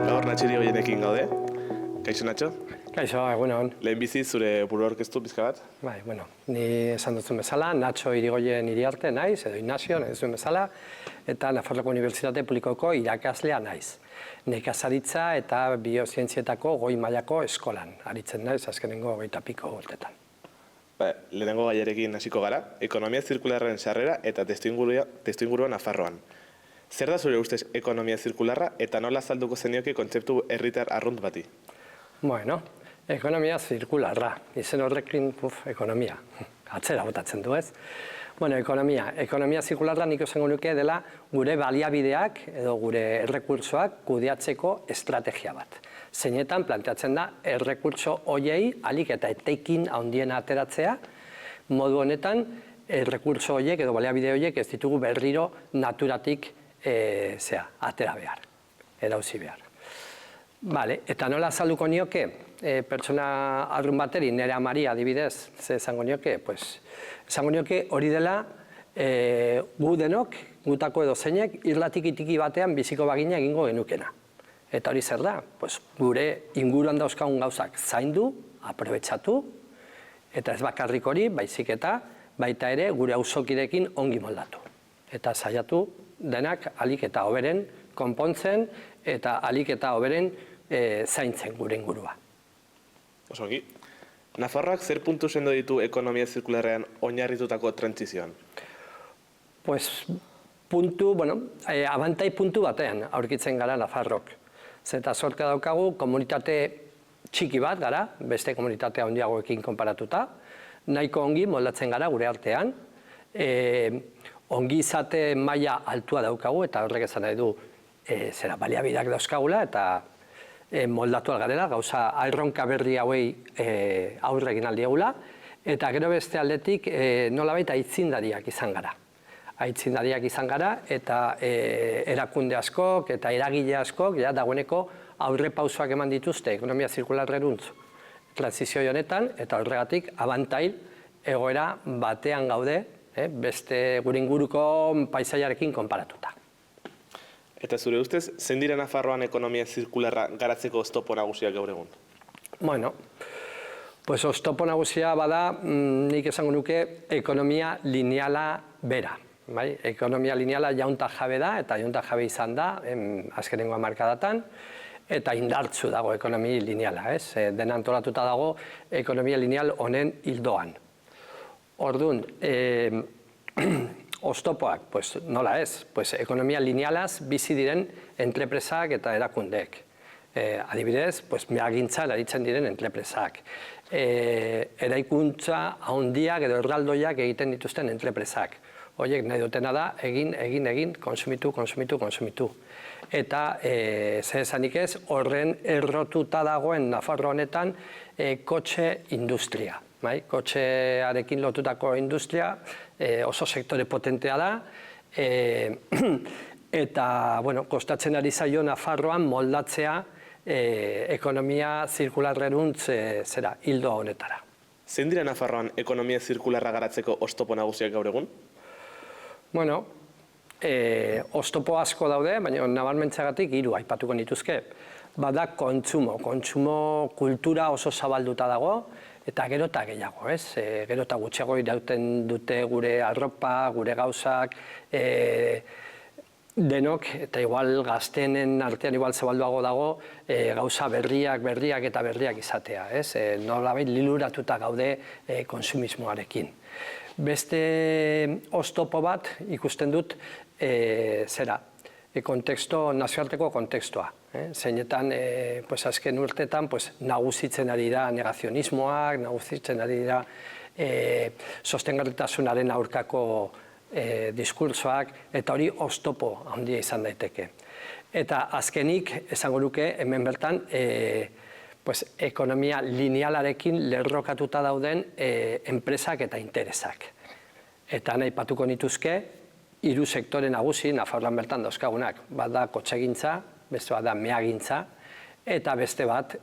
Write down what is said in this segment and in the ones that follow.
Gaur Natxiri Goienekin gaude. Kaixo, Natxo? Kaixo, egunon. Lehenbizi zure buru aurkeztu pizka bat? Bai, bueno, ni esan duzun bezala, Natxo Irigoyen Iriarte naiz, edo Ignacio, nahi duzun bezala, eta Nafarroako Unibertsitate Publikoko irakaslea naiz. Nekazaritza eta biozientzietako goi mailako eskolan, aritzen naiz azkenengo 20 piko urtetan. Lehenengo gaiarekin hasiko gara, ekonomia zirkularraren sarrera eta testuingurua Nafarroan. Zer da zure ustez ekonomia zirkularra eta nola azalduko zenioke kontzeptu herritar arrunt bati? Bueno, ekonomia zirkularra, izen horrekin, ekonomia, atzera botatzen du ez. Bueno, ekonomia zirkularra nik esango nuke dela gure baliabideak edo gure errekurtsoak kudeatzeko estrategia bat. Zeinetan planteatzen da errekurtso horiei alik eta etekin handiena ateratzea, modu honetan errekurtso horiek edo baliabide horiek ez ditugu berriro naturatik atera behar, erauzi behar. Vale, eta nola azalduko nioke, pertsona arrun bateri, nire amari adibidez, ze esango nioke? Pues, esango nioke hori dela gu denok, gutako edo zeinek, irlatik itiki batean biziko bagina egingo genukena. Eta hori zer da? Pues, gure inguruan dauzkagun gauzak zaindu, aprobetxatu, eta ez bakarrik hori, baizik eta baita ere gure auzokideekin ongi moldatu. Eta saiatu denak alik eta hoberen konpontzen eta alik eta hoberen zaintzen gure ingurua. Osoki, Nafarroak zer puntu sendo ditu ekonomia zirkularrean oinarritutako trantsizioan? Pues, abantai puntu batean aurkitzen gara Nafarrok. Zeta sorte daukagu komunitate txiki bat gara, beste komunitate handiagoekin konparatuta, nahiko ongi moldatzen gara gure artean, ongi izate maila altua daukagu, eta horrek esan nahi du baliabideak dauzkagula, eta moldatu algarela, gauza erronka berri hauei aurre egin aldiagula, eta gero beste aldetik nolabait aitzindariak izan gara. Aitzindariak izan gara, eta erakunde askok, eta eragile askok, dagoeneko aurre pausoak eman dituzte ekonomia zirkularreruntz transizio honetan, eta horregatik abantail egoera batean gaude, beste gure inguruko paisaiarekin konparatuta. Eta zure ustez, zein dira Nafarroan ekonomia zirkularra garatzeko oztopo nagusiak gaur egun? Bueno, pues oztopo nagusia bada, nik esango nuke, ekonomia lineala bera. Ekonomia lineala jaunta jabe da, eta jaunta jabe izan da, azkenengo hamarkadatan, eta indartsu dago ekonomia lineala, ez? Dena antolatuta dago ekonomia lineal honen hildoan. Orduan, oztopoak, pues nola ez, pues ekonomia linealaz bizi diren entrepresak eta erakundeek. Adibidez, pues meagintza aritzen diren entrepresak. Eraikuntza handiak edo erraldoiak egiten dituzten entrepresak. Horiek nahi dutena da, egin, konsumitu. Eta, zer esanik ez, horren errotuta dagoen Nafarro honetan kotxe industria. Kotxearekin lotutako industria oso sektore potentea da, eta kostatzen ari zaio Nafarroan moldatzea ekonomia zirkularreruntz hildo honetara. Zein dira Nafarroan ekonomia zirkularra garatzeko oztopo nagusiak gaur egun? Bueno, oztopo asko daude, baina nabarmentzagatik 3 aipatuko nituzke. Bada kontsumo kultura oso zabalduta dago, eta gero eta gehiago, ez? Gero eta gutxiago irauten dute gure arropa, gure gauzak, denok, eta igual gaztenen artean igual zabalduago dago, gauza berriak izatea, ez? Nolabait liluratuta gaude konsumismoarekin. Beste oztopo bat ikusten dut, nazioarteko kontekstua. Zeinetan, azken urtetan, nagusitzen ari da negazionismoak, nagusitzen ari dira sostengarritasunaren aurkako diskurtsoak, eta hori oztopo handia izan daiteke. Eta azkenik, esango nuke, hemen bertan, ekonomia linealarekin lerrokatuta dauden enpresak eta interesak. Eta nahi patuko nituzke, 3 sektore nagusi Nafarroan bertan dauzkagunak. Bat da kotxegintza, beste bat da meagintza, eta beste bat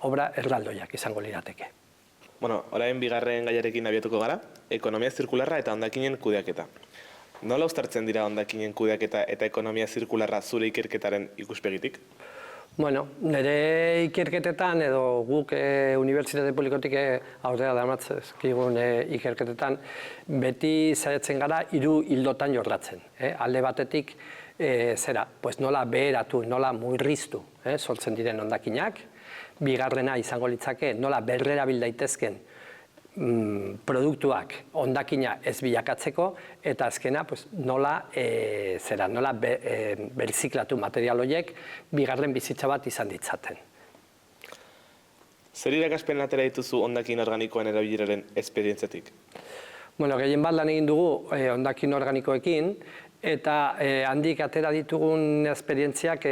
obra erraldoiak izango lirateke. Orain bigarren gaiarekin abiatuko gara, ekonomia zirkularra eta hondakinen kudeaketa. Nola uztartzen dira hondakinen kudeaketa eta ekonomia zirkularra zure ikerketaren ikuspegitik? Bueno, nire ikerketetan edo guk Unibertsitate Publikotik aurrera daramatzkigun ikerketetan beti saiatzen gara 3 ildotan jorratzen. Alde batetik nola beheratu, nola murriztu sortzen diren hondakinak. Bigarrena izango litzake nola berrerabil daitezken produktuak hondakina ez bilakatzeko, eta azkena nola berziklatu material horiek bigarren bizitza bat izan ditzaten. Zer irakaspen atera dituzu hondakin organikoen erabileraren esperientziatik? Bueno, gehien bat lan egin dugu hondakin organikoekin, eta handik atera ditugun esperientziak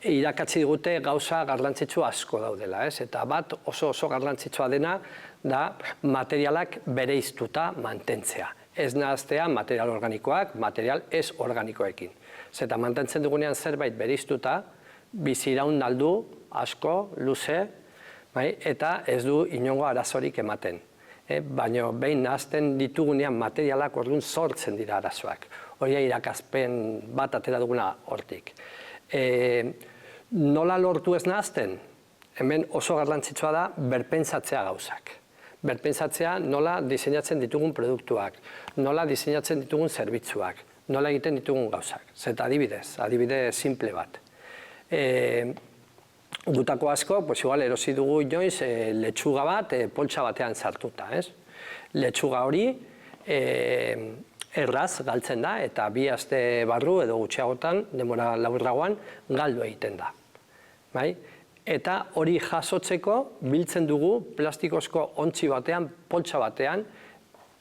irakatsi digute gauza garrantzitsu asko daudela, eta bat oso garrantzitsua dena da materialak bereiztuta mantentzea. Ez nahaztea material organikoak, material ez organikoekin. Zeta mantentzen dugunean zerbait bereiztuta, biziraun aldu, asko, luze, eta ez du inongo arazorik ematen. Baina behin nahazten ditugunean materialak orduan sortzen dira arazoak. Hori irakaspen bat atera duguna hortik. Nola lortu ez nahazten? Hemen oso garrantzitsua da berpentsatzea gauzak. Berpentsatzea nola diseinatzen ditugun produktuak, nola diseinatzen ditugun zerbitzuak, nola egiten ditugun gauzak. Zeta adibide simple bat. Gutako asko, igual erosi dugu inoiz letxuga bat poltsa batean sartuta. Letxuga hori erraz galtzen da, eta 2 aste barru edo gutxiagotan, denbora laburragoan, galdu egiten da. Eta hori jasotzeko biltzen dugu plastikozko ontzi batean, poltsa batean,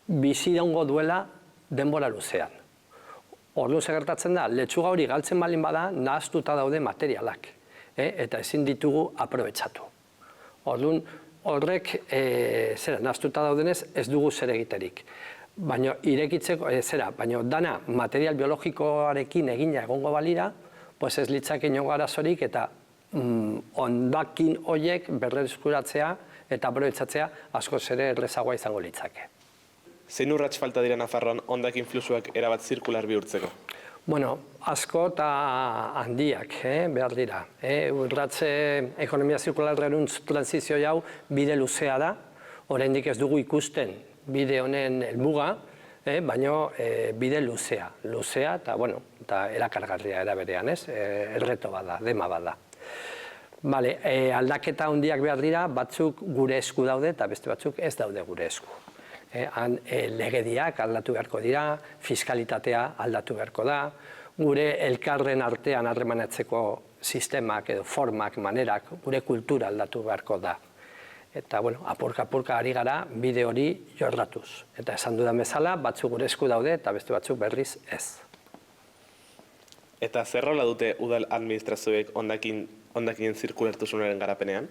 biziraungo duela denbora luzean. Orduan gertatzen da, letxuga hori galtzen balin bada, nahaztuta daude materialak, eta ezin ditugu aprobetxatu. Orduan horrek nahaztuta daudenez ez dugu zer egiterik. Baina irekitzeko, baina dana material biologikoarekin egina egongo balira, ez litzake inongo arazorik eta hondakin horiek berreskuratzea eta aprobetxatzea askoz ere errazagoa izango litzake. Zein urrats falta dira Nafarroan hondakin fluxuak erabat zirkular bihurtzeko? Bueno, asko eta handiak behar dira. Urratze ekonomia zirkularreruntz transizio hau bide luzea da, oraindik ez dugu ikusten bide honen helmuga, baina bide luzea eta erakargarria era berean, erreto bada, dema bada. Aldaketa handiak behar dira, batzuk gure esku daude eta beste batzuk ez daude gure esku. Legediak aldatu beharko dira, fiskalitatea aldatu beharko da, gure elkarren artean harremanatzeko sistemak edo formak, manerak, gure kultura aldatu beharko da. Eta, apurka-apurka ari gara bide hori jorratuz. Eta esan dudan bezala, batzuk gure esku daude eta beste batzuk berriz ez. Eta zer rola dute udal administrazioek hondakinen zirkulartasunaren garapenean?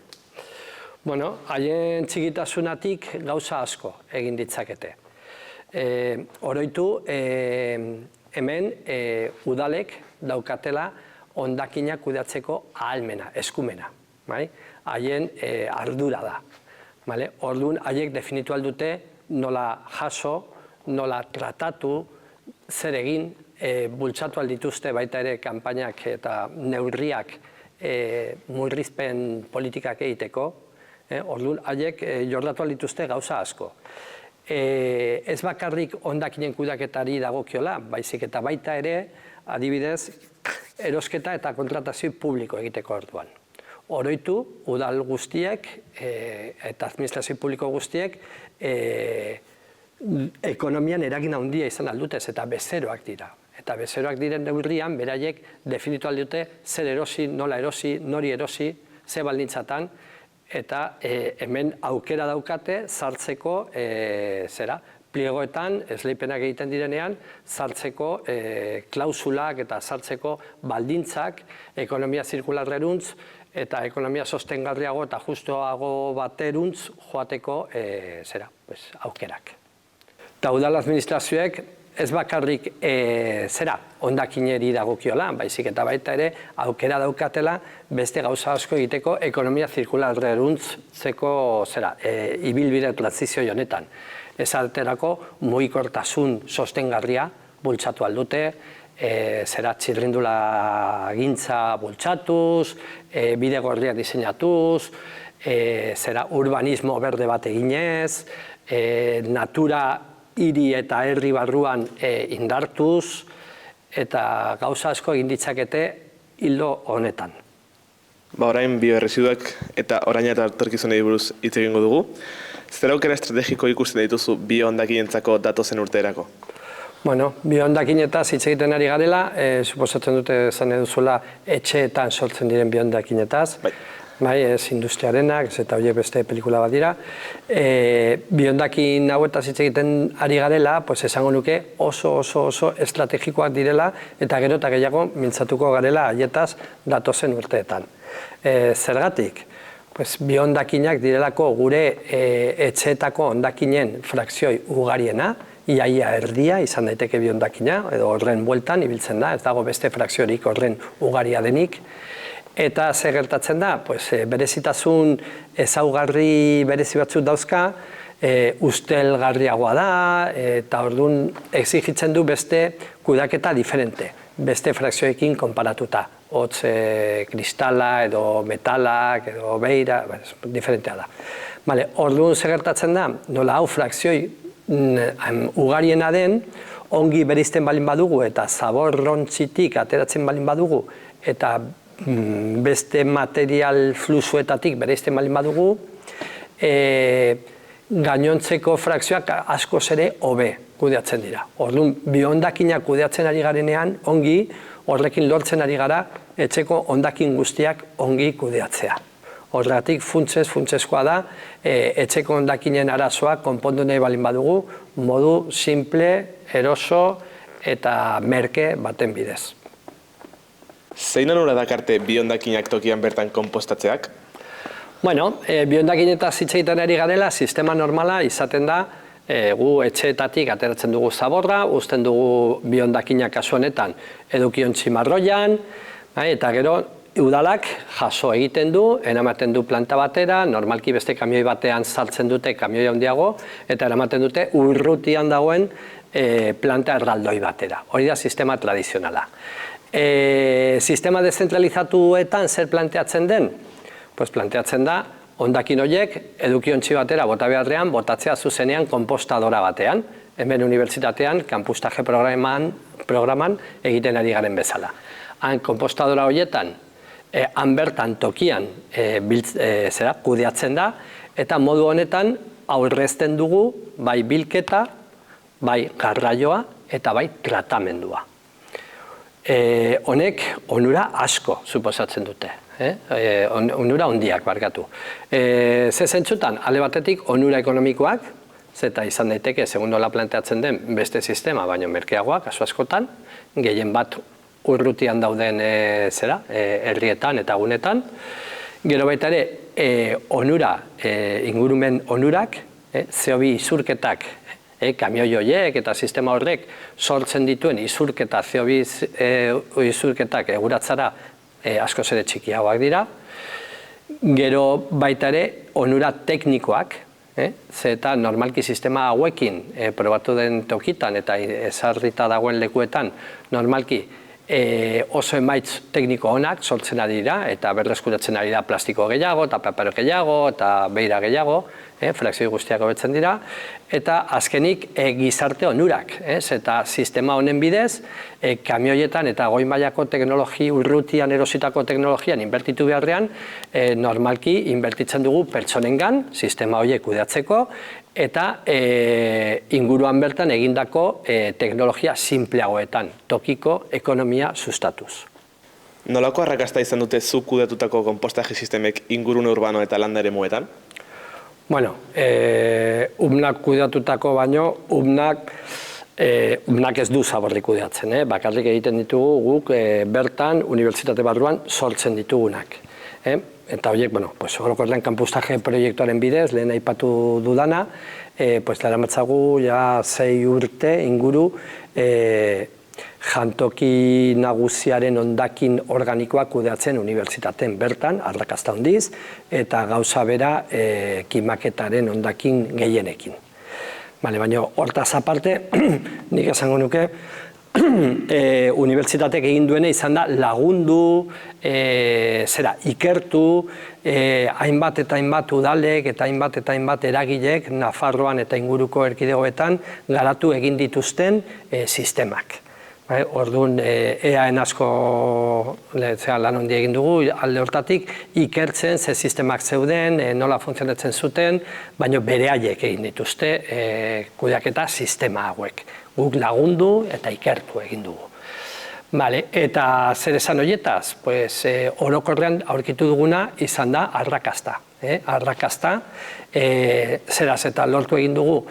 Haien txikitasunatik gauza asko egin ditzakete. Oroitu, hemen udalek daukatela hondakinak kudeatzeko ahalmena, eskumena. Haien ardura da. Orduan, haiek definitu aldute nola jaso, nola tratatu, zer egin, bultzatu aldituzte baita ere kanpainak eta neurriak murrizpen politikak egiteko. Orduan, haiek jordatu aldituzte gauza asko. Ez bakarrik hondakinen kudeaketari dagokiola, baizik eta baita ere, adibidez, erosketa eta kontratazio publiko egiteko orduan. Oroitu, udal guztiek eta administrazio publiko guztiek ekonomian eragin handia izan aldutez eta bezeroak dira. Eta bezeroak diren neurrian, beraiek definitu aldute zer erosi, nola erosi, nori erosi, ze baldintzatan, eta hemen aukera daukate sartzeko pliegoetan, esleipenak egiten direnean, sartzeko klausulak eta sartzeko baldintzak ekonomia zirkularreruntz eta ekonomia sostengarriago eta justuago bateruntz joateko aukerak. Eta udal administrazioek ez bakarrik hondakineri dagokiola, baizik eta baita ere aukera daukatela beste gauza asko egiteko ekonomia zirkularreruntzeko ibilbide transizio honetan. esaterako mugikortasun sostengarria bultzatu aldute, zera txirrindula gintza bultzatuz, bide gorriak diseinatuz, zera urbanismo berde bat eginez, natura hiri eta herri barruan indartuz, eta gauza asko egin ditzakete hildo honetan. Orain bioerresiduak eta oraina eta etorkizunei buruz hitz egingo dugu. Zer aukera estrategiko ikusten dituzu biohondakinentzako datozen urterako? Bueno, biohondakinetaz hitz egiten ari garela, suposatzen dute esan eduzula etxeetan sortzen diren biohondakinetaz. Bai, ez industriarenak, ez eta horiek beste pelikula bat dira. Bihondakin hauetaz hitz egiten ari garela, esango nuke oso estrategikoak direla eta gero eta gehiago mintzatuko garela haietaz datozen urteetan. Zergatik? Bihondakinak direlako gure etxeetako hondakinen frakzioi ugariena, iaia erdia izan daiteke bihondakina, edo horren bueltan ibiltzen da, ez dago beste frakziorik horren ugaria denik. Eta zer gertatzen da, berezitasun ezaugarri berezi batzuk dauzka, ustelgarriagoa da, eta orduan exigitzen du beste kudeaketa diferente, beste frakzioekin konparatuta. Hotz kristala, edo metalak, edo beira, diferentea da. Orduan zer gertatzen da, nola hau frakzioi ugariena den, ongi bereizten balin badugu eta zaborrontzitik ateratzen balin badugu, eta beste material fluxuetatik bereizten balin badugu, gainontzeko frakzioak askoz ere hobe kudeatzen dira. Orduan, bihondakinak kudeatzen ari garenean, ongi, horrekin lortzen ari gara, etxeko hondakin guztiak ongi kudeatzea. Horregatik funtsezkoa da, etxeko hondakinen arazoak konpondu nahi balin badugu, modu simple, eroso eta merke baten bidez. Zein onura dakarte bihondakinak tokian bertan konpostatzeak? Bueno, bihondakinetaz hitz egiten ari garela, sistema normala izaten da, gu etxeetatik ateratzen dugu zaborra, uzten dugu bihondakinak kasu honetan edukiontzi marroian, eta gero udalak jaso egiten du, eramaten du planta batera, normalki beste kamioi batean sartzen dute kamioi handiago, eta eramaten dute urrutian dagoen planta erraldoi batera. Hori da sistema tradizionala. Sistema dezentralizatuetan zer planteatzen den? Planteatzen da, hondakin horiek edukiontzi batera bota beharrean, botatzea zuzenean konpostadora batean, hemen unibertsitatean, kanpustaje programan egiten ari garen bezala. Han konpostadora horietan, han bertan tokian kudeatzen da, eta modu honetan aurrezten dugu bai bilketa, bai garraioa eta bai tratamendua. Honek onura asko suposatzen dute, onura handiak barkatu. Ze zentzutan, alde batetik onura ekonomikoak, zeta izan daiteke, segun nola planteatzen den beste sistema, baino merkeagoak, kasu askotan, gehien bat urrutian dauden herrietan eta gunetan. Gero baita ere, onura, ingurumen onurak, CO2 isurketak, kamioi horiek eta sistema horrek sortzen dituen isurketa, CO2 isurketak eguratzara askoz ere txikiagoak dira. Gero baita ere, onura teknikoak, eta normalki sistema hauekin probatu den tokitan eta ezarrita dagoen lekuetan, normalki oso emaitz tekniko onak sortzen ari dira, eta berreskuratzen ari da plastiko gehiago, eta paper gehiago, eta beira gehiago, frakzioi guztiak hobetzen dira, eta azkenik gizarte onurak, eta sistema honen bidez, kamioietan eta goi mailako teknologi, urrutian erositako teknologian inbertitu beharrean, normalki inbertitzen dugu pertsonengan, sistema horiek kudeatzeko, eta inguruan bertan egindako teknologia simpleagoetan, tokiko ekonomia sustatuz. Nolako arrakasta izan dute zuk kudeatutako konpostaje sistemek ingurune urbano eta landa eremuetan? Bueno, umnak kudeatutako baino, umnak ez du zaborrik kudeatzen, bakarrik egiten ditugu guk bertan unibertsitate barruan sortzen ditugunak. Eta horiek, orokorrean kanpustaje proiektuaren bidez, lehen aipatu dudana, daramatzagu 6 urte inguru jantoki nagusiaren hondakin organikoak kudeatzen unibertsitateen bertan, arrakasta handiz, eta gauza bera kimaketaren hondakin gehienekin. Baina hortaz aparte, nik esango nuke, unibertsitateak egin duena izan da lagundu, ikertu, hainbat eta hainbat udalek eta hainbat eragilek Nafarroan eta inguruko erkidegoetan garatu egin dituzten sistemak. Orduan, EAen asko lan handia egin dugu, alde hortatik ikertzen ze sistemak zeuden, nola funtzionatzen zuten, baina beraiek egin dituzte kudeaketa sistema hauek. Guk lagundu eta ikertu egin dugu. Eta zer esan horietaz? Orokorrean aurkitu duguna izan da arrakasta. Arrakasta, zeraz eta lortu egin dugu,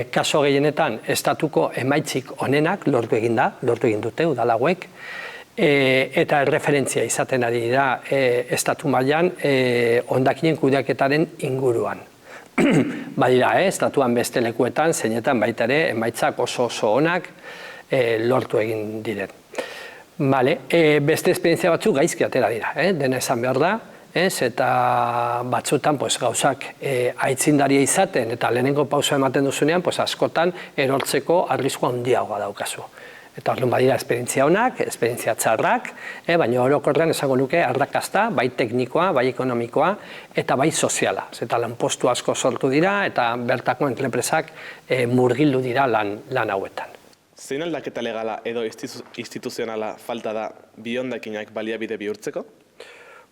kaso gehienetan estatuko emaitzik onenak lortu egin dute udal hauek, eta referentzia izaten ari dira estatu mailan hondakinen kudeaketaren inguruan. Badira, estatuan beste lekuetan, zeinetan baita ere, emaitzak oso onak lortu egin diren. Beste esperientzia batzuk gaizki atera dira, dena esan behar da, eta batzutan gauzak aitzindaria izaten eta lehenengo pausa ematen duzunean, askotan erortzeko arriskua handiagoa daukazu. Eta orduan badira esperientzia onak, esperientzia txarrak, baina orokorrean esango nuke arrakasta, bai teknikoa, bai ekonomikoa, eta bai soziala. Eta lanpostu asko sortu dira, eta bertako enpresak murgildu dira lan hauetan. Zein aldaketa legala edo instituzionala falta da bihondakinak baliabide bihurtzeko?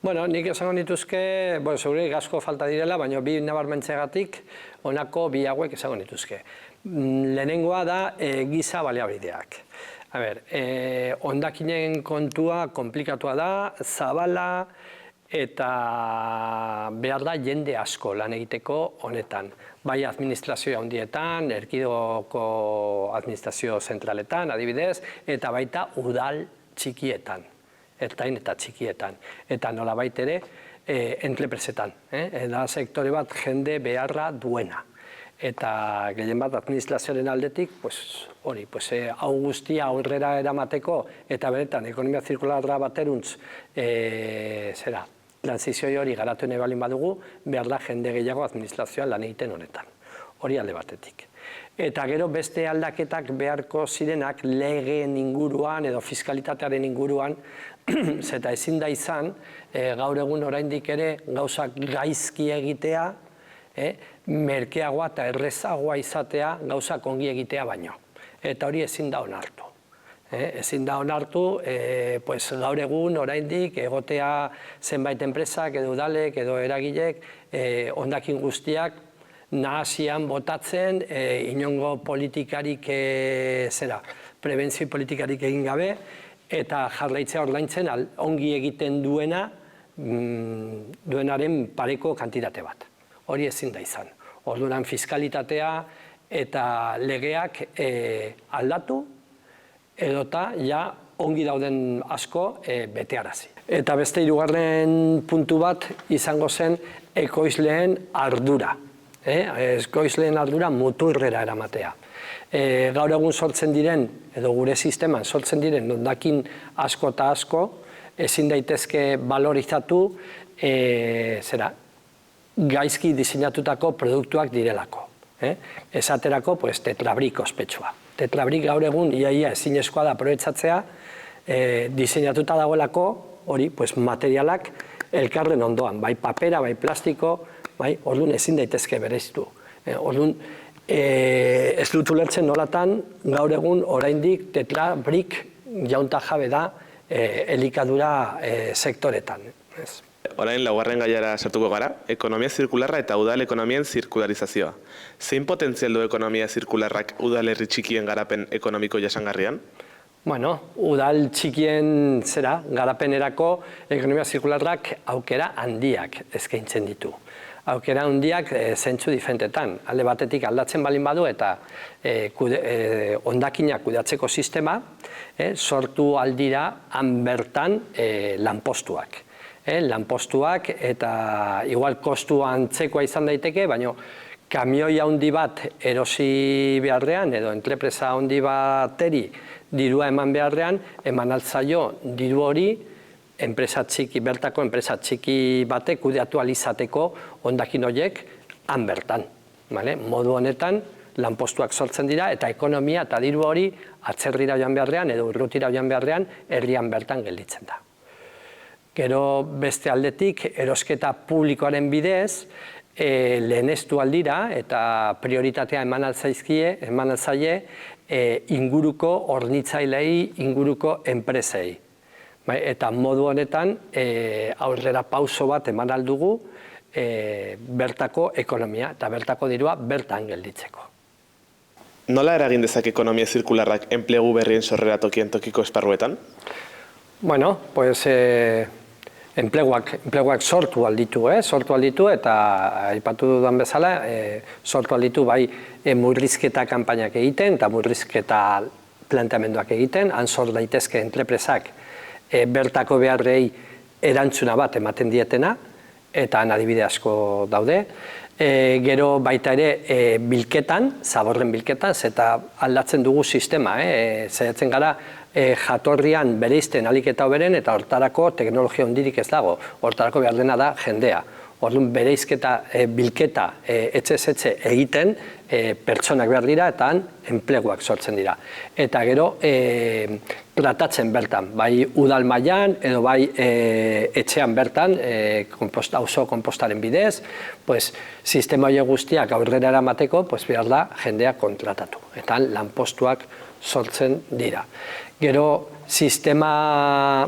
Nik esango nituzke, segure asko falta direla, baina bi nabarmentzeagatik honako bi hauek esango nituzke. Lehenengoa da giza baliabideak. Hondakinen kontua konplikatua da, zabala, eta behar da jende asko lan egiteko honetan. Bai administrazio handietan, erkidegoko administrazio zentraletan, adibidez, eta baita udal txikietan, ertain eta txikietan. Eta nolabait ere, entrepresetan. Da sektore bat jende beharra duena. Eta gehien bat administrazioaren aldetik, hau guztia aurrera eramateko eta beretan ekonomia zirkularra bateruntz transizio hori garatu nahi balin badugu, behar da jende gehiago administrazioan lan egiten honetan. Hori alde batetik. Eta gero beste aldaketak beharko zirenak legeen inguruan edo fiskalitatearen inguruan, zeta ezin da izan, gaur egun oraindik ere gauzak gaizki egitea, merkeagoa eta errezagoa izatea gauzak ongi egitea baino. Eta hori ezin da onartu. Ezin da onartu, gaur egun oraindik egotea zenbait enpresak edo udalek edo eragilek hondakin guztiak nahasian botatzen, inongo politikarik prebentzio politikarik egin gabe, eta jarraitzea ordaintzen ongi egiten duenaren pareko kantitate bat. Hori ezin da izan. Orduan fiskalitatea eta legeak aldatu edota ja ongi dauden asko betearazi. Eta beste hirugarren puntu bat izango zen ekoizleen ardura. Ekoizleen ardura muturrera eramatea. Gaur egun sortzen diren, edo gure sisteman sortzen diren hondakin asko eta asko, ezin daitezke balorizatu gaizki diseinatutako produktuak direlako. Esaterako tetrabrik ospetsua. Tetrabrik gaur egun iaia ezinezkoa da aprobetxatzea, diseinatuta dagoelako hori materialak elkarren ondoan, bai papera, bai plastiko, orduan ezin daitezke bereiztu. Orduan ez dut ulertzen nolatan gaur egun oraindik tetrabrik jaunta jabe da elikadura sektoretan. Orain laugarren gaiara sartuko gara, ekonomia zirkularra eta udal ekonomien zirkularizazioa. Zein potentzial du ekonomia zirkularrak udal herri txikien garapen ekonomiko jasangarrian? Udal txikien garapenerako ekonomia zirkularrak aukera handiak eskaintzen ditu. Aukera handiak zentzu diferentetan. Alde batetik aldatzen balin badu eta hondakinak kudeatzeko sistema, sortu aldira han bertan lanpostuak. Lanpostuak eta igual kostua antzekoa izan daiteke, baina kamioi handi bat erosi beharrean edo entrepresa handi bateri dirua eman beharrean, eman altzaio diru hori bertako enpresa txiki batek kudeatu alizateko hondakin horiek han bertan. Modu honetan lanpostuak sortzen dira, eta ekonomia eta diru hori atzerrira joan beharrean edo urrutira joan beharrean herrian bertan gelditzen da. Gero beste aldetik, erosketa publikoaren bidez, lehenestu aldira eta prioritatea eman altzaie inguruko hornitzailei, inguruko enpresei. Eta modu honetan aurrera pauso bat eman aldugu bertako ekonomia eta bertako dirua bertan gelditzeko. Nola eragin dezake ekonomia zirkularrak enplegu berrien sorrera tokien tokiko esparruetan? Bueno, pues enpleguak sortu alditu eta aipatu dudan bezala sortu alditu bai murrizketa kanpainak egiten eta murrizketa planteamenduak egiten, han sor daitezke entrepresak bertako beharrei erantzuna bat ematen dietena, eta han adibide asko daude. Gero baita ere bilketan, zaborren bilketan, eta aldatzen dugu sistema, zaiatzen gara jatorrian bereizten ahalik eta hoberen, eta hortarako teknologia handirik ez dago, hortarako behar dena da jendea. Orduan bereizketa, bilketa, etxe egiten, pertsonak behar dira eta han enpleguak sortzen dira. Eta gero tratatzen bertan, bai udal mailan edo bai etxean bertan, auzo konpostaren bidez, sistema horiek guztiak aurrera eramateko behar da jendea kontratatu. Eta lanpostuak sortzen dira. Gero sistema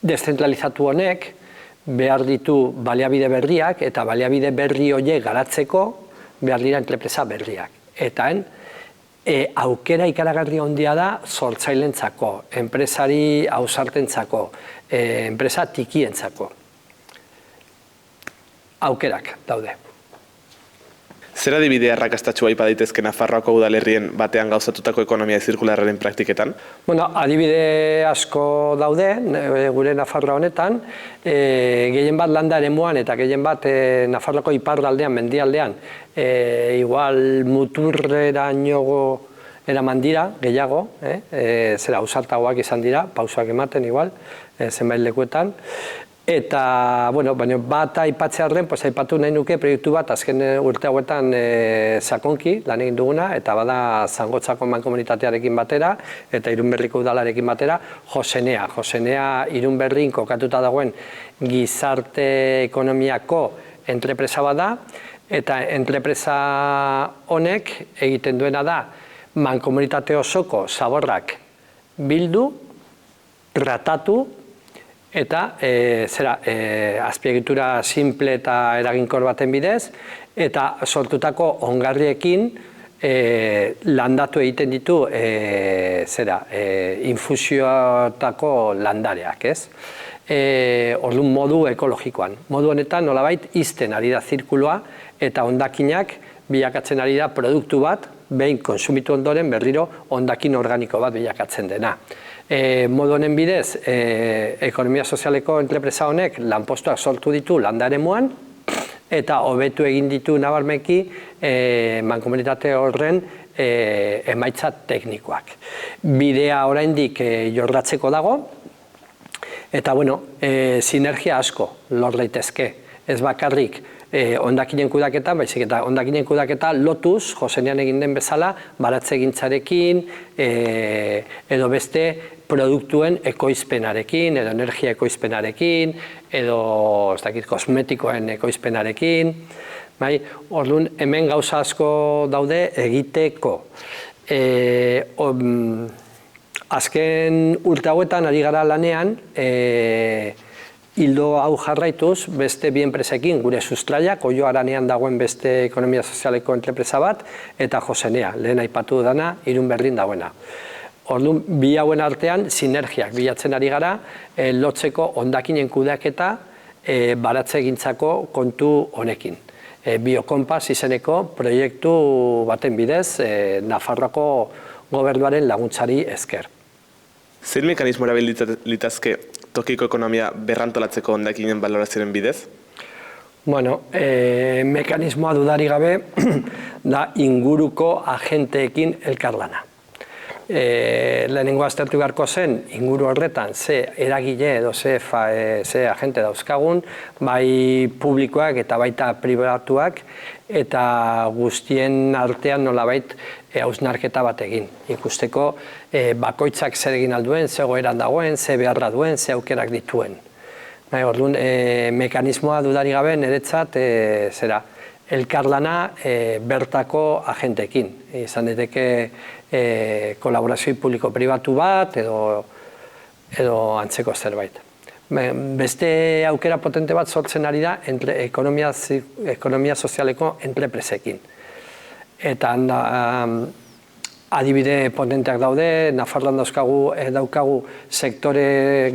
deszentralizatu honek behar ditu baliabide berriak, eta baliabide berri horiek garatzeko behar dira entrepresa berriak. Eta aukera ikaragarri handia da sortzailentzako, enpresari ausartentzako, enpresa tikientzako. Aukerak daude. Zer adibide arrakastatxua aipa daitezke Nafarroako udalerrien batean gauzatutako ekonomia zirkularraren praktiketan? Bueno, adibide asko daude gure Nafarroa honetan, gehien bat landa eremuan eta gehien bat Nafarroako iparraldean, mendialdean, igual muturreraino eraman dira, gehiago, zera ausartagoak izan dira, pausoak ematen igual, zenbait lekuetan. Eta, bueno, baina bat aipatzearren, aipatu nahi nuke proiektu bat azken urte hauetan sakonki lan egin duguna, eta bada Zangotzako mankomunitatearekin batera, eta Irunberriko udalarekin batera, Josenea. Josenea Irunberrin kokatuta dagoen gizarte ekonomiako entrepresa bat da, eta entrepresa honek egiten duena da mankomunitate osoko zaborrak bildu, tratatu, eta azpiegitura simple eta eraginkor baten bidez, eta sortutako ongarriekin landatu egiten ditu infusiotako landareak, ez? Orduan modu ekologikoan. Modu honetan nolabait ixten ari da zirkuloa, eta hondakinak bilakatzen ari da produktu bat, behin konsumitu ondoren berriro hondakin organiko bat bilakatzen dena. Modu honen bidez, ekonomia sozialeko entrepresa honek lanpostuak sortu ditu landa eremuan, eta hobetu egin ditu nabarmeki mankomunitate horren emaitza teknikoak. Bidea oraindik jorratzeko dago, eta bueno, sinergia asko lor daitezke, ez bakarrik hondakinen kudaketa, baizik eta hondakinen kudaketa lotuz, Josenean egin den bezala, baratzegintzarekin, edo beste produktuen ekoizpenarekin, edo energia ekoizpenarekin, edo kosmetikoen ekoizpenarekin. Orduan, hemen gauza asko daude egiteko. Azken urte hauetan ari gara lanean, hildo hau jarraituz, beste bi enpresekin, gure sustraiak, Oio Aranean dagoen beste ekonomia sozialeko entrepresa bat, eta Josenea, lehen aipatu dana, Irunberrin dagoena. Orduan, bi hauen artean, sinergiak bilatzen ari gara, lotzeko hondakinen kudeaketa baratzegintzako kontu honekin. Biokonpas izeneko proiektu baten bidez, Nafarroako gobernuaren laguntzari esker. Zein mekanismo erabilitazke tokiko ekonomia berrantolatzeko hondakinen balorazioaren bidez? Bueno, mekanismoa dudari gabe da inguruko agenteekin elkarlana. lehenengo aztertu beharko zen inguru horretan ze eragile edo ze agente dauzkagun, bai publikoak eta baita pribatuak, eta guztien artean nolabait hausnarketa bat egin. Ikusteko bakoitzak zer egin alduen, ze goeran dagoen, ze beharra duen, ze aukerak dituen. Orduan, mekanismoa dudari gabe niretzat elkarlana bertako agenteekin. Izan daiteke kolaborazio publiko-pribatu bat edo antzeko zerbait. Beste aukera potente bat sortzen ari da ekonomia sozialeko entrepresekin. Eta adibide potenteak daude, Nafarroan daukagu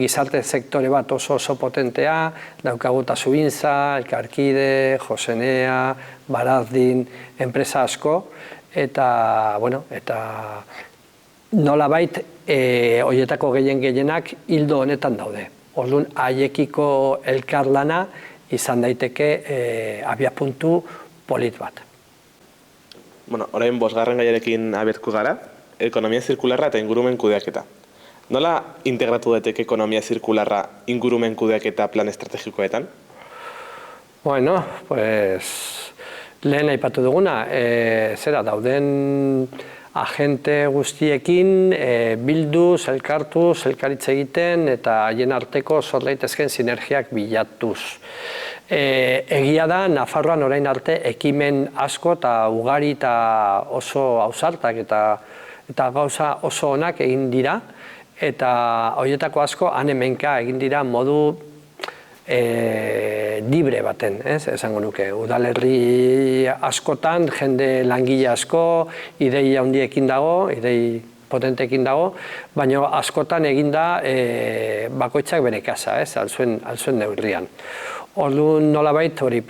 gizarte sektore bat oso potentea, daukagu Tasubintza, Elkarkide, Josenea, Barazdin, enpresa asko, eta nolabait horietako gehienak hildo honetan daude. Orduan, haiekiko elkarlana izan daiteke abiapuntu polit bat. Orain bosgarren gaiarekin abiatuko gara, ekonomia zirkularra eta ingurumen kudeaketa. Nola integratu daiteke ekonomia zirkularra ingurumen kudeaketa plan estrategikoetan? Bueno, lehen aipatu duguna, dauden agente guztiekin bilduz, elkartuz, elkaritza egiten eta haien arteko sor daitezkeen sinergiak bilatuz. Egia da, Nafarroan orain arte ekimen asko eta ugari eta oso ausartak eta gauza oso onak egin dira, eta horietako asko han-hemenka egin dira modu libre baten, esango nuke. Udalerri askotan, jende langile asko, idei handiekin dago, idei potenteekin dago, baina askotan egin da bakoitzak bere kasa, alzuen neurrian. Orduan nolabait hori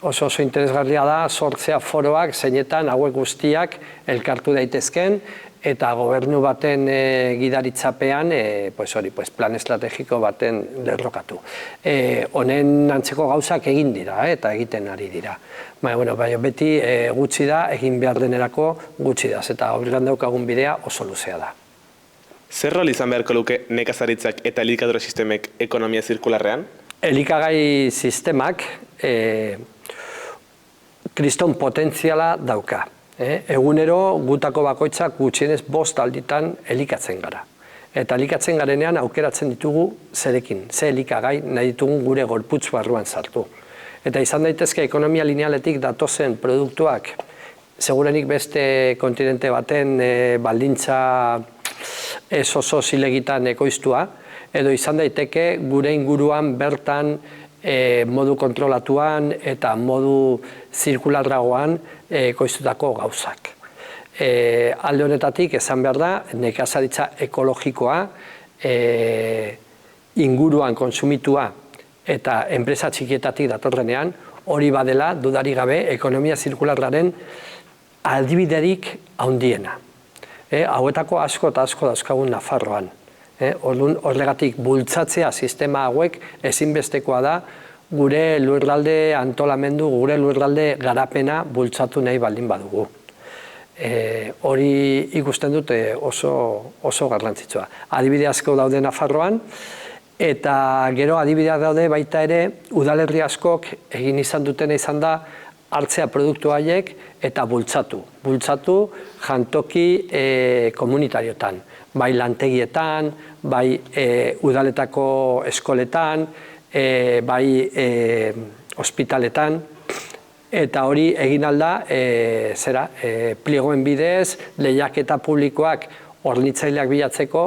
oso interesgarria da sortzea foroak zeinetan hauek guztiak elkartu daitezken eta gobernu baten gidaritzapean plan estrategiko baten lerrokatu. Honen antzeko gauzak egin dira eta egiten ari dira. Baina beti gutxi da, egin behar denerako gutxi da, eta aurrean daukagun bidea oso luzea da. Zer rol izan beharko luke nekazaritzak eta elikadura sistemek ekonomia zirkularrean? Elikagai sistemak kriston potentziala dauka. Egunero gutako bakoitzak gutxienez 5 alditan elikatzen gara. Eta elikatzen garenean aukeratzen ditugu zerekin, ze elikagai nahi ditugun gure gorputz barruan sartu. Eta izan daitezke ekonomia linealetik datozen produktuak, segurenik beste kontinente baten baldintza ez oso zilegitan ekoiztua, edo izan daiteke gure inguruan bertan modu kontrolatuan eta modu zirkularragoan ekoiztutako gauzak. Alde honetatik esan behar da, nekazaritza ekologikoa, inguruan konsumitua eta enpresa txikietatik datorrenean, hori badela dudari gabe ekonomia zirkularraren adibiderik handiena. Hauetako asko eta asko dauzkagun Nafarroan. Horregatik bultzatzea sistema hauek ezinbestekoa da gure lurralde antolamendu, gure lurralde garapena bultzatu nahi baldin badugu. Hori ikusten dute oso garrantzitsua. Adibide asko daude Nafarroan, eta gero adibideak daude baita ere udalerri askok egin izan dutena izan da hartzea produktu haiek eta bultzatu. Bultzatu jantoki komunitariotan, bai lantegietan, bai udaletako eskoletan, bai ospitaletan, eta hori egin alda pliegoen bidez, lehiaketa publikoak hornitzaileak bilatzeko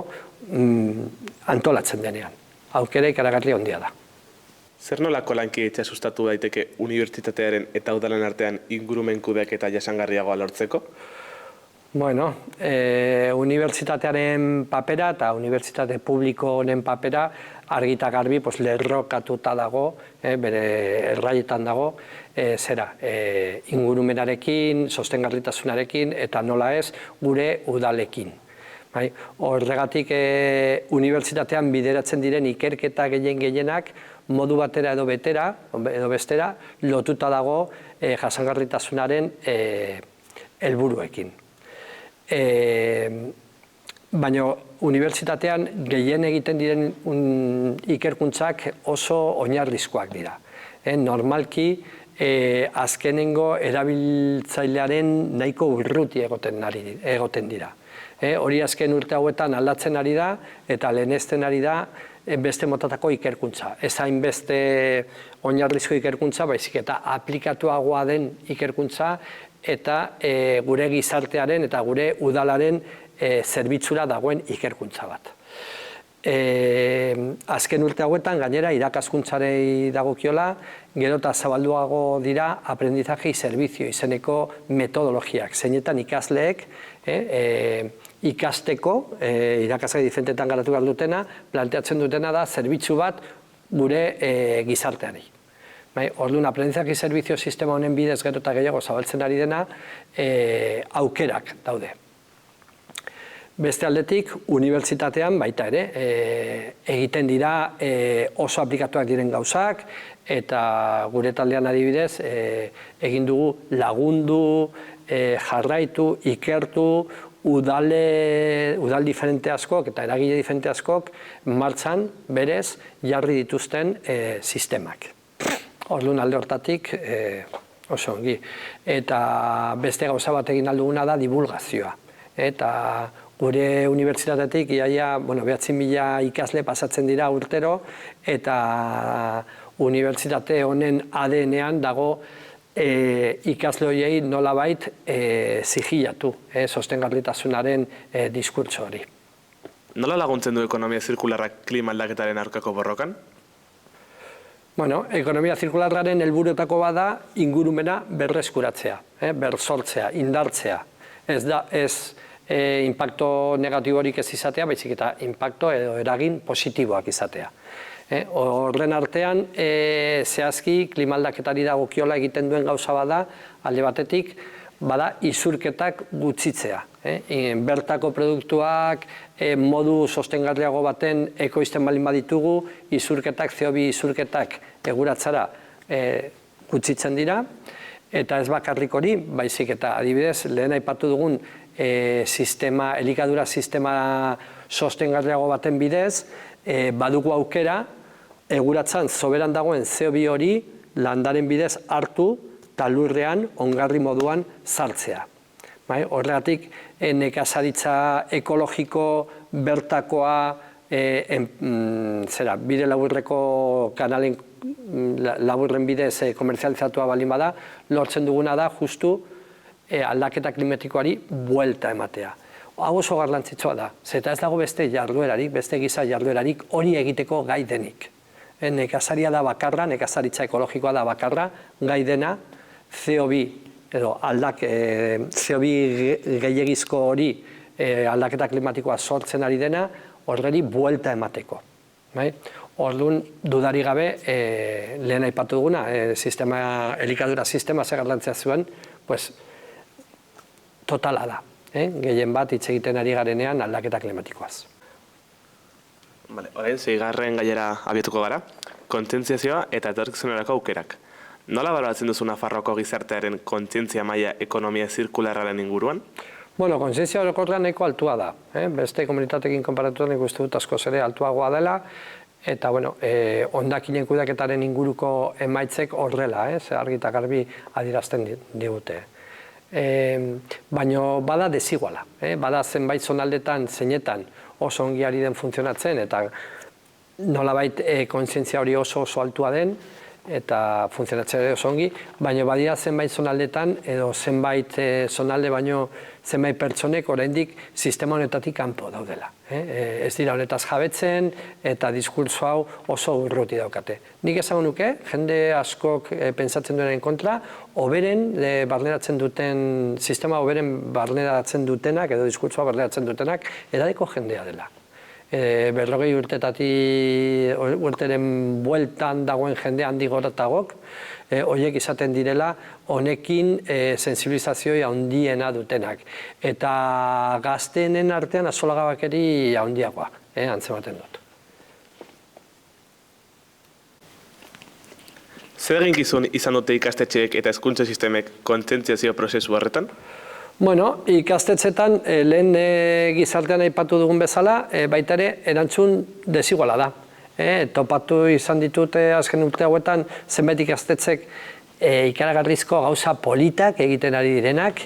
antolatzen denean. Aukera ikaragarri handia da. Zer nolako lankidetza sustatu daiteke unibertsitatearen eta udalen artean ingurumen kudeaketa jasangarriagoa lortzeko? Bueno, unibertsitatearen papera eta unibertsitate publiko honen papera argi eta garbi lerrokatuta dago, bere erraietan dago, ingurumenarekin, sostengarritasunarekin eta nola ez gure udalekin. Horregatik unibertsitatean bideratzen diren ikerketa gehienak modu batera edo bestera lotuta dago jasangarritasunaren helburuekin. Baina unibertsitatean gehien egiten diren ikerkuntzak oso oinarrizkoak dira. Normalki, azkenengo erabiltzailearen nahiko urruti egoten dira. Hori azken urte hauetan aldatzen ari da eta lehenesten ari da beste motatako ikerkuntza. Ez hainbeste oinarrizko ikerkuntza, baizik eta aplikatuagoa den ikerkuntza eta gure gizartearen eta gure udalaren zerbitzura dagoen ikerkuntza bat. Azken urte hauetan, gainera, irakaskuntzarei dagokiola, gero eta zabalduago dira aprendizaje zerbizio izeneko metodologiak. Zeinetan ikasleek ikasteko, irakasgai diferentetan garatu behar dutena, planteatzen dutena da zerbitzu bat gure gizarteari. Orduan, aprendizaje zerbizio sistema honen bidez gero eta gehiago zabaltzen ari dena, aukerak daude. Beste aldetik, unibertsitatean baita ere, egiten dira oso aplikatuak diren gauzak, eta gure taldean adibidez, egin dugu lagundu, jarraitu, ikertu, udal diferente askok eta eragile diferente askok martxan berez jarri dituzten sistemak. Orduan alde hortatik oso ongi. Eta beste gauza bat egin alduguna da divulgazioa. Eta gure unibertsitatetik iaia 9.000 ikasle pasatzen dira urtero eta unibertsitate honen ADN-ean dago ikasle horiei nolabait zigilatu, sostengarritasunaren diskurtso hori. Nola laguntzen du ekonomia zirkularrak klima aldaketaren aurkako borrokan? Ekonomia zirkularraren helburuetako bada ingurumena berreskuratzea, bersortzea, indartzea. Ez inpakto negatiborik ez izatea, baizik eta inpakto edo eragin positiboak izatea. Horren artean, zehazki klimaldaketari dagokiola egiten duen gauza bada, alde batetik, bada isurketak gutxitzea. Bertako produktuak modu sostengarriago baten ekoizten balin baditugu, isurketak, CO2 isurketak eguratzara gutxitzen dira, eta ez bakarrik hori, baizik eta adibidez, lehen aipatu dugun elikadura sistema sostengarriago baten bidez, badugu aukera, eguratzen soberan dagoen CO2 hori landaren bidez hartu eta lurrean ongarri moduan sartzea. Horregatik, nekazaritza ekologiko bertakoa bide laburreko kanalen laburren bidez komerzializatua balin bada, lortzen duguna da justu aldaketa klimatikoari buelta ematea. Hau oso garrantzitsua da, zeta ez dago beste jarduerarik, beste giza jarduerarik hori egiteko gai denik. Nekazaria da bakarra, nekazaritza ekologikoa da bakarra, gai dena CO2 edo CO2 gehiagizko hori aldaketa klimatikoa sortzen ari dena, horreri buelta emateko. Orduan, dudari gabe, lehen aipatu duguna, elikadura sistema zer garrantzia zuen, totala da. Gehien bat hitz egiten ari garenean aldaketa klimatikoaz. Orain, seigarren gaiera abiatuko gara, kontzientziazioa eta etorkizunerako aukerak. Nola baloratzen duzu Nafarroako gizartearen kontzientzia maila ekonomia zirkularraren inguruan? Kontzientzia orokorrean nahiko altua da. Beste komunitatekin konparatuan ikusten dut askoz ere altuagoa dela, eta hondakinen kudeaketaren inguruko emaitzek horrela, argi eta garbi adierazten digute. Baina bada desiguala, bada zenbait zonaldetan, zeinetan oso ongi ari den funtzionatzen, eta nolabait kontzientzia hori oso altua den, eta funtzionatzen oso ongi, baina badira zenbait zonaldetan, edo zenbait zonalde baino zenbait pertsonek oraindik sistema honetatik kanpo daudela. Ez dira honetaz jabetzen, eta diskurtso hau oso urruti daukate. Nik esango nuke, jende askok pentsatzen duenen kontra, oberen barneratzen duten, sistema oberen barneratzen dutenak, edo diskurtsoa barneratzen dutenak, edadeko jendea dela. 40 urteren bueltan dagoen jende handi goratagok, horiek izaten direla honekin sensibilizazioi handiena dutenak. Eta gazteenen artean axolagabakeri handiagoa, antzematen dut. Zer eginkizun izan dute ikastetxeek eta hezkuntza sistemek kontzientziazio prozesu horretan? Bueno, ikastetxetan lehen gizartean aipatu dugun bezala, baita ere erantzun desiguala da. Topatu izan ditute azken urte hauetan zenbait ikastetxek ikaragarrizko gauza politak egiten ari direnak,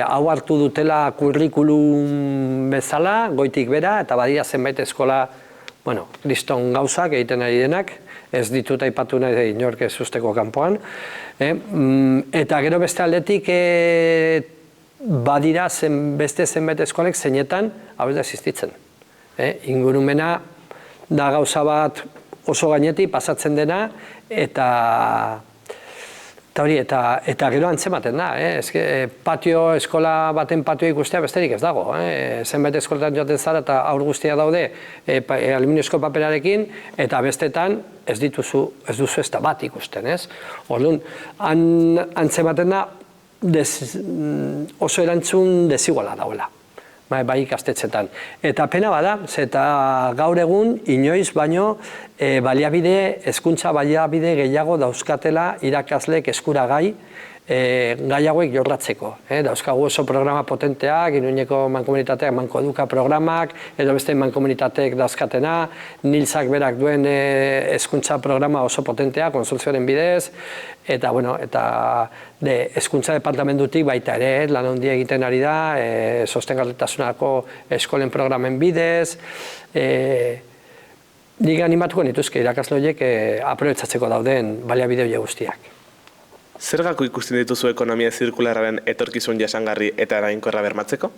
hau hartu dutela kurrikulum bezala, goitik bera, eta badira zenbait eskola, bueno, kriston gauzak egiten ari denak, ez ditut aipatu nahi inork ez usteko kanpoan. Eta gero beste aldetik badira beste zenbait eskolek zeinetan hau ez da existitzen. Ingurumena da gauza bat oso gainetik pasatzen dena eta gero antzematen da. Eskola baten patio ikustea besterik ez dago. Zenbait eskoletan joaten zara eta aur guztia daude aluminiozko paperarekin eta bestetan ez duzu ez da bat ikusten. Orduan, antzematen da oso erantzun desiguala dauela, bai ikastetxetan. Eta pena bada, eta gaur egun inoiz baino hezkuntza baliabide gehiago dauzkatela irakasleek eskuragai gai hauek jorratzeko. Dauzkagu oso programa potenteak, Iruñeko mankomunitateak mankoeduka programak, edo beste mankomunitateek dauzkatena, Nilsak berak duen hezkuntza programa oso potentea, konsortzioaren bidez, eta hezkuntza departamentutik baita ere, lan handia egiten ari da, sostengarritasunako eskolen programen bidez, nik animatuko nituzke irakasle horiek aprobetxatzeko dauden baliabide horiek guztiak. Zergako ikusten dituzu ekonomia zirkularraren etorkizun jasangarri eta eraginkorra bermatzeko?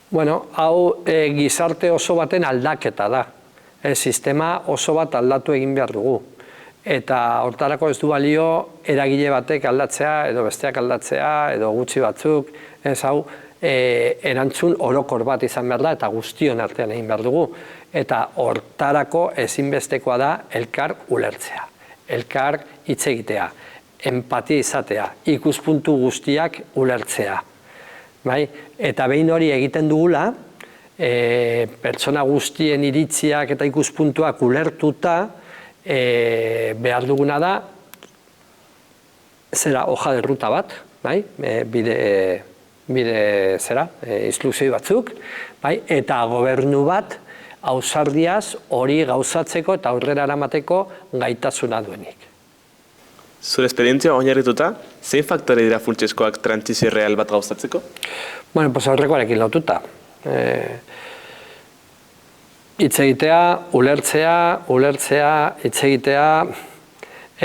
Bueno, hau gizarte oso baten aldaketa da. Sistema oso bat aldatu egin behar dugu. Eta hortarako ez du balio eragile batek aldatzea, edo besteak aldatzea, edo gutxi batzuk, erantzun orokor bat izan behar da, eta guztion artean egin behar dugu. Eta hortarako ezinbestekoa da elkar ulertzea. Elkar hitz egitea, empatia izatea, ikuspuntu guztiak ulertzea. Eta behin hori egiten dugula, pertsona guztien iritziak eta ikuspuntuak ulertuta, behar duguna da, hoja de ruta bat, bide instrukzio batzuk, eta gobernu bat, ausardiaz hori gauzatzeko eta aurrera eramateko gaitasuna duenik. Zure esperientzia oinarrituta, zein faktore dira funtsezkoak trantsizio real bat gauzatzeko? Bueno, aurrekoarekin lotuta. Hitz egitea, ulertzea, hitz egitea,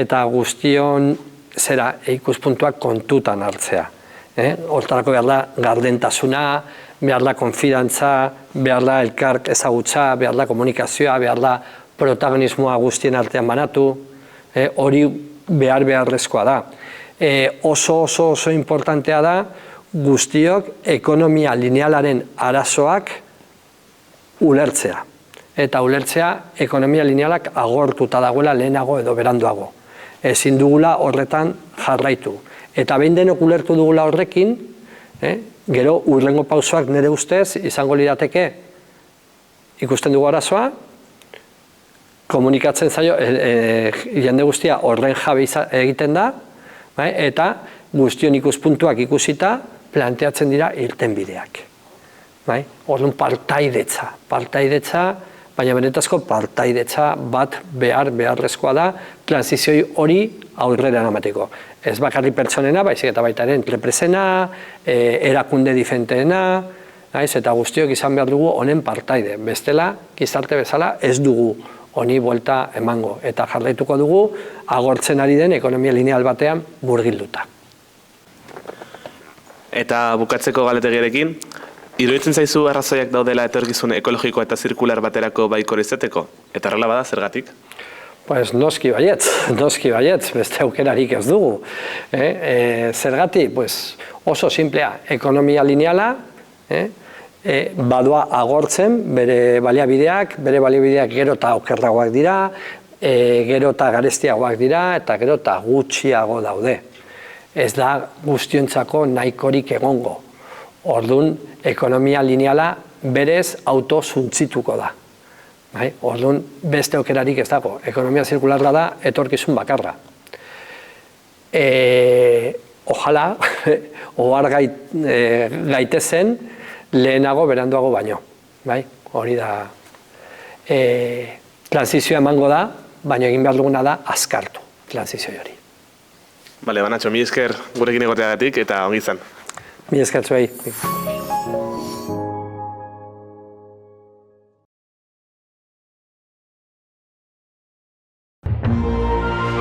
eta guztion ikuspuntuak kontutan hartzea. Hortarako behar da gardentasuna, behar da konfidantza, behar da elkar ezagutza, behar da komunikazioa, behar da protagonismoa guztien artean banatu, hori beharrezkoa da. Oso importantea da guztiok ekonomia linealaren arazoak ulertzea. Eta ulertzea ekonomia linealak agortuta dagoela lehenago edo beranduago. Ezin dugula horretan jarraitu. Eta behin denok ulertu dugula horrekin, gero hurrengo pausoak nire ustez izango lirateke ikusten dugu arazoa, komunikatzen zaio, jende guztia horren jabe egiten da, eta guztion ikuspuntuak ikusita planteatzen dira irtenbideak. Orduan partaidetza, baina benetazko partaidetza bat beharrezkoa da transizioi hori aurrera eramateko. Ez bakarrik pertsonena, baizik eta baita ere entrepresena, erakunde diferenteena, eta guztiok izan behar dugu honen partaide. Bestela, gizarte bezala ez dugu honi buelta emango. Eta jarraituko dugu agortzen ari den ekonomia lineal batean murgilduta. Eta bukatzeko galdetegiarekin, iruditzen zaizu arrazoiak daudela etorkizun ekologiko eta zirkular baterako baikor izateko? Eta horrela bada, zergatik? Pues noski baietz, beste aukerarik ez dugu. Zergatik, oso simplea, ekonomia lineala, badoa agortzen bere baliabideak gero eta okerragoak dira, gero eta garestiagoak dira, eta gero eta gutxiago daude. Ez da guztiontzako nahikorik egongo. Orduan, ekonomia lineala berez autosuntzituko da. Orduan, beste aukerarik ez dago. Ekonomia zirkularra da etorkizun bakarra. Ojala, ohar gaitezen lehenago beranduago baino. Bai? Hori da, transizioa emango da, baina egin behar duguna da azkartu transizio hori. Bale, Banatxo, mi esker gurekin egoteagatik eta ongi izan. Mi esker zuei.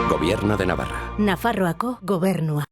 Gobierno de Navarra. Nafarroako gobernua.